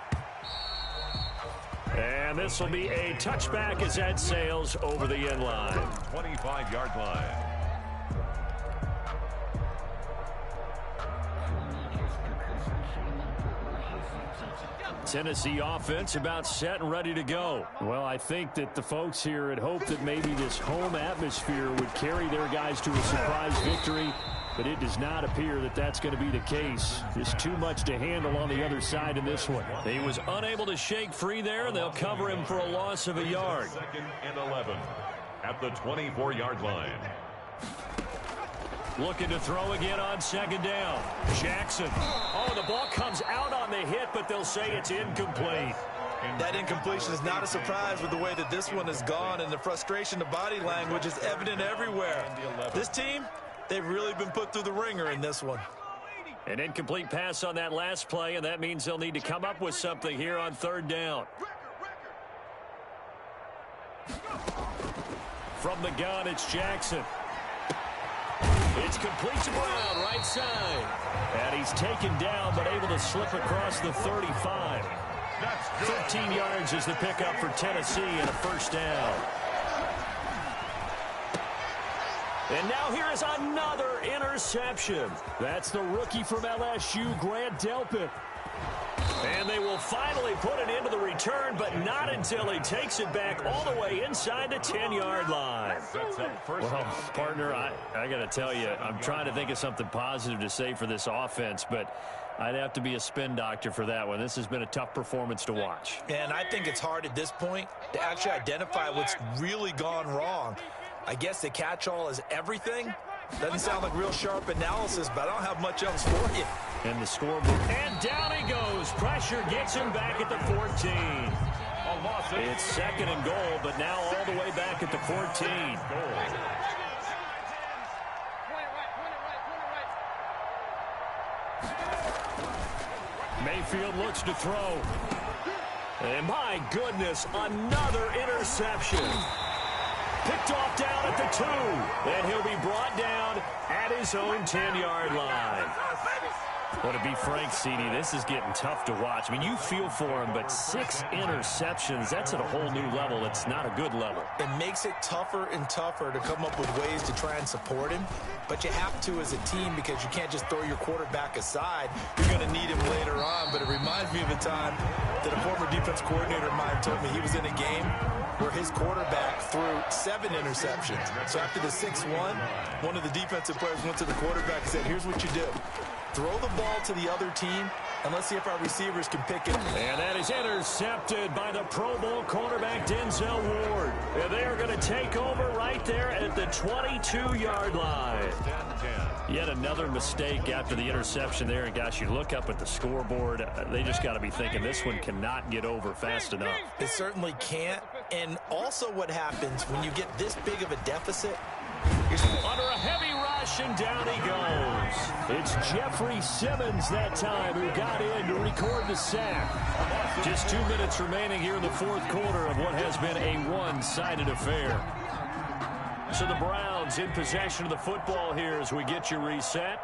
And this will be a touchback as that sails over the end line. 25-yard line. Tennessee offense about set and ready to go. Well, I think that the folks here had hoped that maybe this home atmosphere would carry their guys to a surprise victory, but it does not appear that that's going to be the case. There's too much to handle on the other side in this one. He was unable to shake free there, and they'll cover him for a loss of a yard. 2nd and 11 at the 24-yard line. Looking to throw again on 2nd down. Jackson. Oh, the ball comes out on the hit, but they'll say it's incomplete. That incompletion is not a surprise with the way that this one has gone, and the frustration, the body language is evident everywhere. This team, they've really been put through the ringer in this one. An incomplete pass on that last play, and that means they'll need to come up with something here on 3rd down. From the gun, it's Jackson. It's complete to Brown, right side. And he's taken down, but able to slip across the 35. 13 yards is the pickup for Tennessee and a 1st down. And now here is another interception. That's the rookie from LSU, Grant Delpit. And they will finally put an end to the return, but not until he takes it back all the way inside the 10-yard line. Well, partner, I got to tell you, I'm trying to think of something positive to say for this offense, but I'd have to be a spin doctor for that one. This has been a tough performance to watch. And I think it's hard at this point to actually identify what's really gone wrong. I guess the catch-all is everything. Doesn't sound like real sharp analysis, but I don't have much else for you. And the scoreboard. And down he goes. Pressure gets him back at the 14. It's 2nd and goal, but now all the way back at the 14. Mayfield looks to throw. And my goodness, another interception. Picked off down at the 2. And he'll be brought down at his own 10-yard line. Well, to be frank, CD, this is getting tough to watch. I mean, you feel for him, but 6 interceptions, that's at a whole new level. It's not a good level. It makes it tougher and tougher to come up with ways to try and support him, but you have to as a team because you can't just throw your quarterback aside. You're going to need him later on, but it reminds me of a time that a former defense coordinator of mine told me he was in a game where his quarterback threw 7 interceptions. So after the 6-1, one of the defensive players went to the quarterback and said, here's what you do. Throw the ball to the other team, and let's see if our receivers can pick it. And that is intercepted by the Pro Bowl cornerback Denzel Ward. And they are going to take over right there at the 22-yard line. Yet another mistake after the interception there. And, gosh, you look up at the scoreboard, they just got to be thinking this one cannot get over fast enough. It certainly can't. And also what happens when you get this big of a deficit, under a heavy rush, and down he goes. It's Jeffrey Simmons that time who got in to record the sack. Just 2 minutes remaining here in the fourth quarter of what has been a one-sided affair. So the Browns in possession of the football here as we get you reset.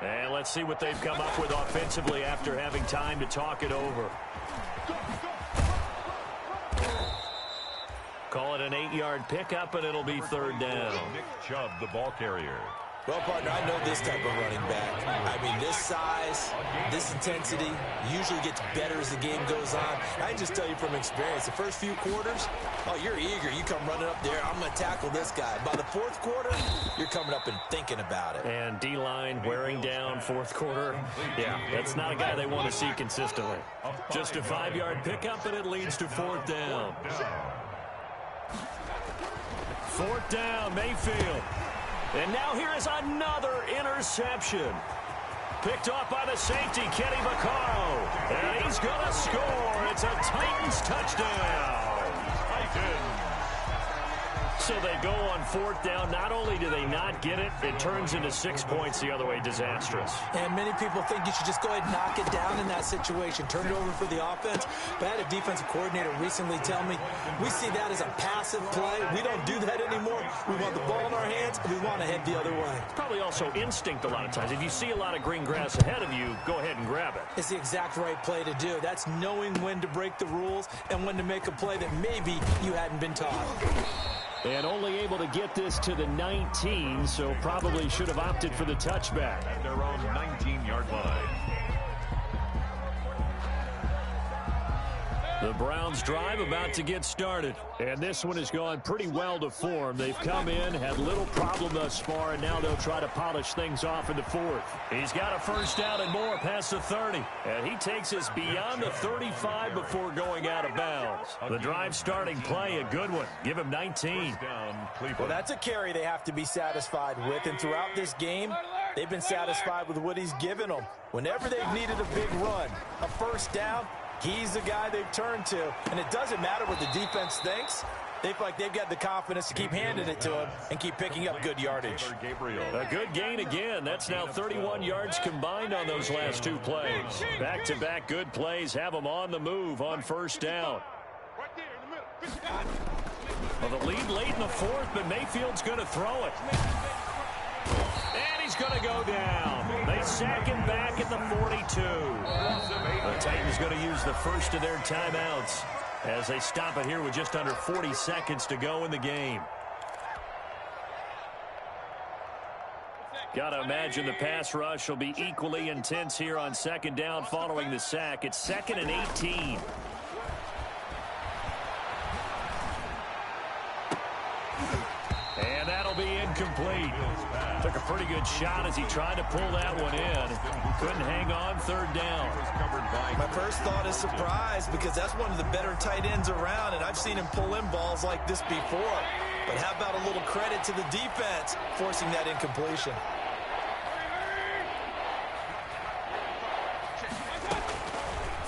And let's see what they've come up with offensively after having time to talk it over. Call it an 8-yard pickup, and it'll be third down. Nick Chubb, the ball carrier. well, partner, I know this type of running back. I mean, this size, this intensity usually gets better as the game goes on. I can just tell you from experience, the first few quarters, oh, you're eager. You come running up there, I'm going to tackle this guy. By the fourth quarter, you're coming up and thinking about it. And D-line wearing down fourth quarter. Yeah, that's not a guy they want to see consistently. Just a 5-yard pickup, and it leads to fourth down. Fourth down, Mayfield. And now here is another interception. Picked off by the safety, Kenny Vaccaro. And he's going to score. It's a Titans touchdown. Titans. So they go on fourth down. Not only do they not get it, it turns into 6 points the other way. Disastrous. And many people think you should just go ahead and knock it down in that situation. Turn it over for the offense. But I had a defensive coordinator recently tell me, we see that as a passive play. We don't do that anymore. We want the ball in our hands, and we want to head the other way. It's probably also instinct a lot of times. If you see a lot of green grass ahead of you, go ahead and grab it. It's the exact right play to do. That's knowing when to break the rules and when to make a play that maybe you hadn't been taught. And only able to get this to the 19, so probably should have opted for the touchback. At their own 19-yard line. The Browns drive about to get started. And this one has gone pretty well to form. They've come in, had little problem thus far, and now they'll try to polish things off in the fourth. He's got a first down and more past the 30. And he takes us beyond the 35 before going out of bounds. The drive starting play, a good one. Give him 19. Well, that's a carry they have to be satisfied with. And throughout this game, they've been satisfied with what he's given them. Whenever they've needed a big run, a first down, he's the guy they've turned to. And it doesn't matter what the defense thinks. They feel like they've got the confidence to keep handing it to him and keep picking up good yardage. A good gain again. That's now 31 yards combined on those last two plays. Back-to-back good plays have them on the move on first down. Well, the lead late in the fourth, but Mayfield's going to throw it. And he's going to go down. They sack him back at the 42. The Titans going to use the first of their timeouts as they stop it here with just under 40 seconds to go in the game. Got to imagine the pass rush will be equally intense here on second down following the sack. It's 2nd and 18. And that'll be incomplete. Took a pretty good shot as he tried to pull that one in. Couldn't hang on, third down. My first thought is surprise because that's one of the better tight ends around, and I've seen him pull in balls like this before. But how about a little credit to the defense forcing that incompletion?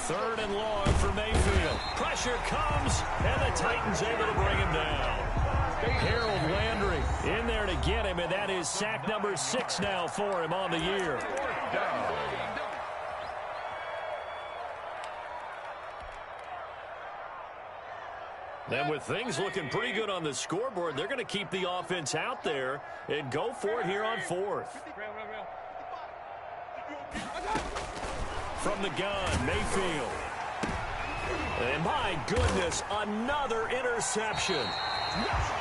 Third and long for Mayfield. Pressure comes, and the Titans able to bring him down. Harold Landry in there to get him, and that is sack number 6 now for him on the year. And with things looking pretty good on the scoreboard, they're going to keep the offense out there and go for it here on fourth. from the gun, Mayfield. And my goodness, another interception.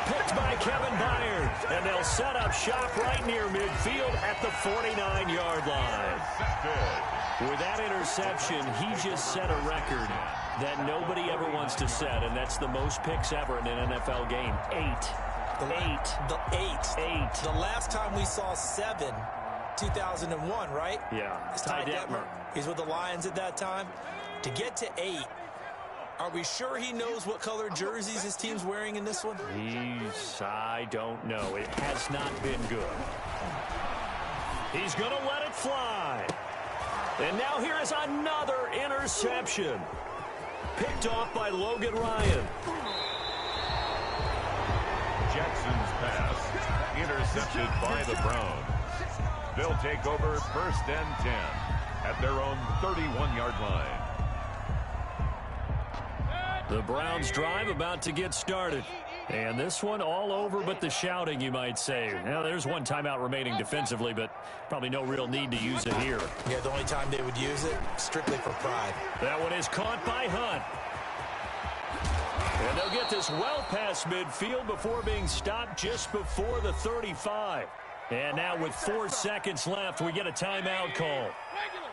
Picked by Kevin Byard. And they'll set up shop right near midfield at the 49-yard line. With that interception, he just set a record that nobody ever wants to set, and that's the most picks ever in an NFL game. 8. The last time we saw 7, 2001, right? Yeah. It's Ty Detmer. He's with the Lions at that time. To get to 8, are we sure he knows what color jerseys his team's wearing in this one? I don't know. It has not been good. He's going to let it fly. And now here is another interception. Picked off by Logan Ryan. Jackson's pass intercepted by the Browns. They'll take over 1st and 10 at their own 31-yard line. The Browns drive about to get started. And this one all over but the shouting, you might say. Now, there's one timeout remaining defensively, but probably no real need to use it here. Yeah, the only time they would use it, strictly for pride. That one is caught by Hunt. And they'll get this well past midfield before being stopped just before the 35. And now with 4 seconds left, we get a timeout call.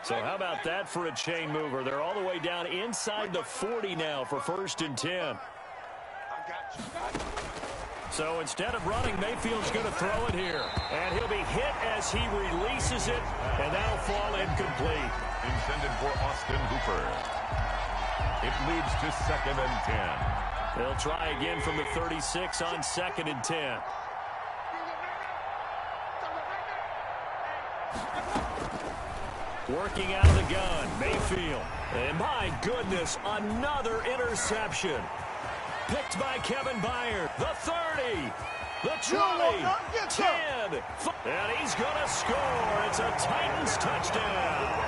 So how about that for a chain mover? They're all the way down inside the 40 now for 1st and 10. So instead of running, Mayfield's going to throw it here. And he'll be hit as he releases it, and that'll fall incomplete. Intended for Austin Hooper. It leads to 2nd and 10. They'll try again from the 36 on 2nd and 10. Working out of the gun, Mayfield. And my goodness, another interception. Picked by Kevin Byard. The 30, the 20, 10. And he's going to score. It's a Titans touchdown.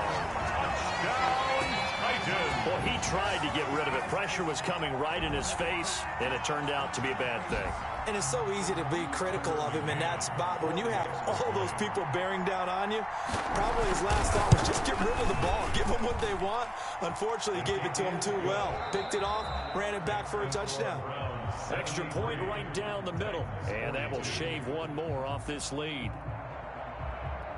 Well, he tried to get rid of it. Pressure was coming right in his face, and it turned out to be a bad thing. And it's so easy to be critical of him in that spot. When you have all those people bearing down on you, probably his last thought was just get rid of the ball. Give them what they want. Unfortunately, he gave it to them too well. Picked it off, ran it back for a touchdown. Extra point right down the middle. And that will shave one more off this lead.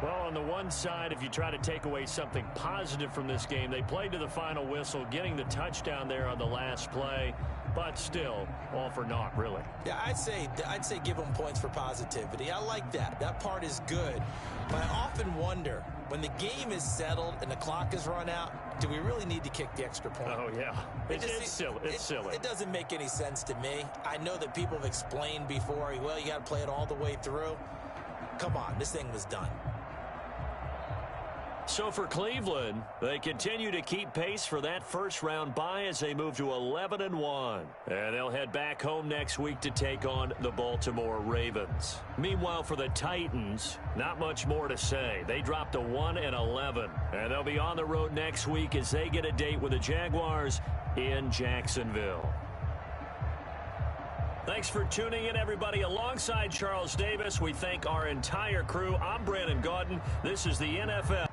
Well, on the one side, if you try to take away something positive from this game, they played to the final whistle, getting the touchdown there on the last play. But still, all for naught, really. Yeah, I'd say give them points for positivity. I like that. That part is good. But I often wonder, when the game is settled and the clock is run out, do we really need to kick the extra point? Oh, yeah. It's silly. It's silly. It doesn't make any sense to me. I know that people have explained before, well, you got to play it all the way through. Come on, this thing was done. So for Cleveland, they continue to keep pace for that first-round bye as they move to 11-1. And they'll head back home next week to take on the Baltimore Ravens. Meanwhile, for the Titans, not much more to say. They dropped to 1-11, and they'll be on the road next week as they get a date with the Jaguars in Jacksonville. Thanks for tuning in, everybody. Alongside Charles Davis, we thank our entire crew. I'm Brandon Gaudin. This is the NFL.